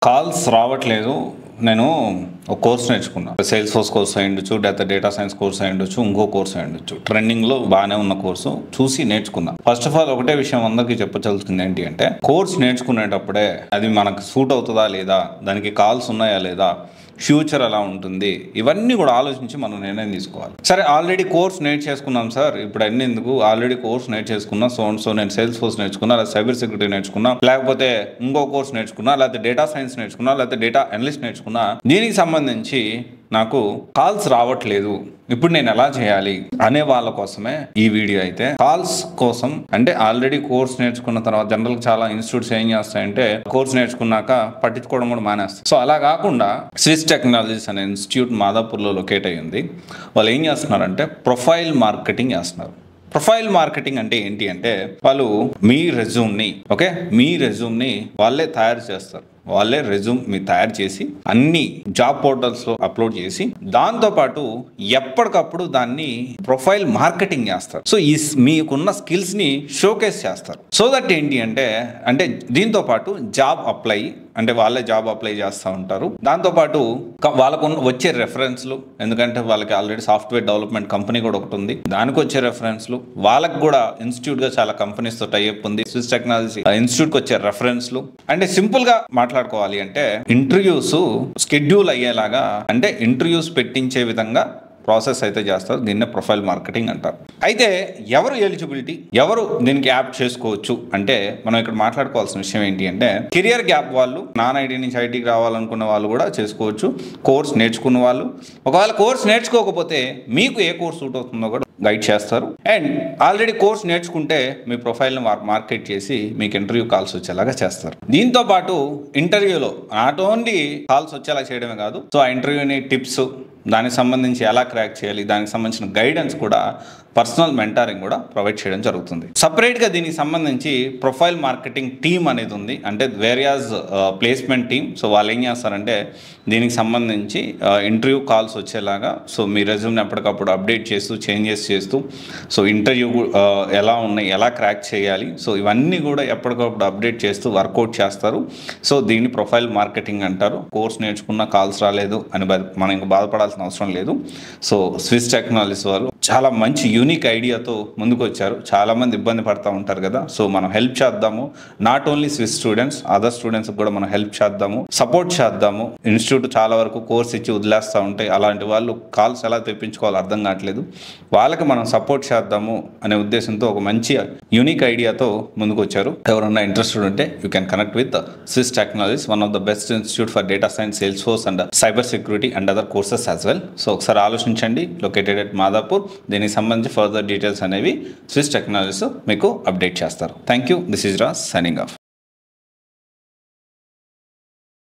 Calls రావట్లేదు. నేను ఒక కోర్స్ నేర్చుకున్నా. సేల్స్ ఫోర్స్ కోర్స్ అయ్యుండొచ్చు, డేటా సైన్స్ కోర్స్ అయ్యుండొచ్చు, ఇంకో కోర్స్ అయ్యుండొచ్చు. ట్రెండింగ్లో బాగానే ఉన్న కోర్సు చూసి నేర్చుకున్నా. ఫస్ట్ ఆఫ్ ఆల్ ఒకటే విషయం అందరికీ చెప్పదలుచుకుంది ఏంటి అంటే, కోర్స్ నేర్చుకునేటప్పుడే అది మనకు సూట్ అవుతుందా లేదా, దానికి కాల్స్ ఉన్నాయా లేదా, ఫ్యూచర్ ఎలా ఉంటుంది, ఇవన్నీ కూడా ఆలోచించి మనం నిర్ణయం తీసుకోవాలి. సరే, ఆల్రెడీ కోర్స్ నేర్చేసుకున్నాం సార్, ఇప్పుడు అన్ని ఎందుకు, ఆల్రెడీ కోర్స్ నేర్చేసుకున్నా, సో నేను సేల్స్ ఫోర్స్ నేర్చుకున్నా, లేదా సైబర్ సెక్యూరిటీ నేర్చుకున్నా, లేకపోతే ఇంకో కోర్స్ నేర్చుకున్నా, లేకపోతే డేటా సైన్స్ నేర్చుకున్నా, లేకపోతే డేటా అనలిస్ట్ నేర్చుకున్నా, దీనికి సంబంధించి నాకు కాల్స్ రావట్లేదు, ఇప్పుడు నేను ఎలా చేయాలి అనే వాళ్ళ కోసమే ఈ వీడియో. అయితే కాల్స్ కోసం అంటే ఆల్రెడీ కోర్స్ నేర్చుకున్న తర్వాత జనరల్ చాలా ఇన్స్టిట్యూట్స్ ఏం చేస్తాయంటే, కోర్స్ నేర్చుకున్నాక పట్టించుకోవడం కూడా మానేస్తారు. సో అలా కాకుండా స్విస్ టెక్నాలజీస్ అనే ఇన్స్టిట్యూట్ మాదాపూర్లో లొకేట్ అయ్యింది. వాళ్ళు ఏం చేస్తున్నారంటే ప్రొఫైల్ మార్కెటింగ్ చేస్తున్నారు. ప్రొఫైల్ మార్కెటింగ్ అంటే ఏంటి అంటే, వాళ్ళు మీ రెజ్యూమ్ని వాళ్ళే తయారు చేస్తారు. వాళ్ళే రెజ్యూమ్ మీరు తయారు చేసి అన్ని జాబ్ పోర్టల్స్లో అప్లోడ్ చేసి దాంతోపాటు ఎప్పటికప్పుడు దాన్ని ప్రొఫైల్ మార్కెటింగ్ చేస్తారు. సో ఈ మీకున్న స్కిల్స్ని షోకేస్ చేస్తారు. సో దట్ ఏంటి అంటే దీంతో పాటు జాబ్ అప్లై అంటే వాళ్ళే జాబ్ అప్లై చేస్తూ ఉంటారు. దాంతోపాటు వాళ్ళకు వచ్చే రెఫరెన్స్లు, ఎందుకంటే వాళ్ళకి ఆల్రెడీ సాఫ్ట్వేర్ డెవలప్మెంట్ కంపెనీ కూడా ఒకటి ఉంది, దానికి వచ్చే రెఫరెన్స్లు, వాళ్ళకి కూడా ఇన్స్టిట్యూట్గా చాలా కంపెనీస్తో టైఅప్ ఉంది, స్విస్ టెక్నాలజీ ఇన్స్టిట్యూట్కి వచ్చే రెఫరెన్స్లు. అంటే సింపుల్గా మాట్లాడుకోవాలి అంటే, ఇంటర్వ్యూస్ షెడ్యూల్ అయ్యేలాగా, అంటే ఇంటర్వ్యూస్ పెట్టించే విధంగా ప్రాసెస్ అయితే చేస్తారు. దీన్నే ప్రొఫైల్ మార్కెటింగ్ అంటారు. అయితే ఎవరు ఎలిజిబిలిటీ, ఎవరు దీనికి యాప్ చేసుకోవచ్చు అంటే, మనం ఇక్కడ మాట్లాడుకోవాల్సిన విషయం ఏంటి అంటే, కెరియర్ గ్యాప్ వాళ్ళు, నాన్ ఐటీ నుంచి ఐటీకి రావాలనుకున్న వాళ్ళు కూడా చేసుకోవచ్చు. కోర్స్ నేర్చుకున్న వాళ్ళు, ఒకవేళ కోర్స్ నేర్చుకోకపోతే మీకు ఏ కోర్స్ సూట్ అవుతుందో కూడా గైడ్ చేస్తారు. అండ్ ఆల్రెడీ కోర్స్ నేర్చుకుంటే మీ ప్రొఫైల్ని మార్కెట్ చేసి మీకు ఇంటర్వ్యూ కాల్స్ వచ్చేలాగా చేస్తారు. దీంతో పాటు ఇంటర్వ్యూలో నాట్ ఓన్లీ కాల్స్ వచ్చేలా చేయడమే కాదు, సో ఆ ఇంటర్వ్యూని టిప్స్, దానికి సంబంధించి ఎలా క్రాక్ చేయాలి, దానికి సంబంధించిన గైడెన్స్ కూడా, పర్సనల్ మెంటారింగ్ కూడా ప్రొవైడ్ చేయడం జరుగుతుంది. సపరేట్గా దీనికి సంబంధించి ప్రొఫైల్ మార్కెటింగ్ టీమ్ అనేది ఉంది, అంటే వేరియాస్ ప్లేస్మెంట్ టీమ్. సో వాళ్ళు ఏం చేస్తారంటే, దీనికి సంబంధించి ఇంటర్వ్యూ కాల్స్ వచ్చేలాగా, సో మీ రెజ్యూమ్ని ఎప్పటికప్పుడు అప్డేట్ చేస్తూ, చేంజెస్ చేస్తూ, సో ఇంటర్వ్యూ ఎలా ఉన్నాయి, ఎలా క్రాక్ చేయాలి, సో ఇవన్నీ కూడా ఎప్పటికప్పుడు అప్డేట్ చేస్తూ వర్కౌట్ చేస్తారు. సో దీన్ని ప్రొఫైల్ మార్కెటింగ్ అంటారు. కోర్స్ నేర్చుకున్న కాల్స్ రాలేదు అని మనం ఇంకా బాధపడాల్సిన అవసరం లేదు. సో స్విస్ టెక్నాలజీస్ వాళ్ళు చాలా మంచి యూనిక్ ఐడియాతో ముందుకు వచ్చారు. చాలామంది ఇబ్బంది పడుతూ ఉంటారు కదా, సో మనం హెల్ప్ చేద్దాము. Not only Swiss students, other students కూడా మనం హెల్ప్ చేద్దాము, సపోర్ట్ చేద్దాము. ఇన్స్టిట్యూట్ చాలా వరకు కోర్స్ ఇచ్చి వదిలేస్తూ ఉంటాయి. అలాంటి వాళ్ళు కాల్స్ ఎలా తెప్పించుకోవాలో అర్థం కావట్లేదు, వాళ్ళకి మనం సపోర్ట్ చేద్దాము అనే ఉద్దేశంతో ఒక మంచి యూనిక్ ఐడియాతో ముందుకు వచ్చారు. ఎవరన్నా ఇంట్రెస్టెడ్ ఉంటే you can connect with Swiss technologies, one of the best institute for data science, sales force and cyber security and other courses as well. So ఒకసారి ఆలోచించండి. Located at Madhapur. దీనికి సంబంధించి ఫర్దర్ డీటెయిల్స్ అనేవి Swiss technologies మీకు update చేస్తారు. Thank you. This is Raj signing off.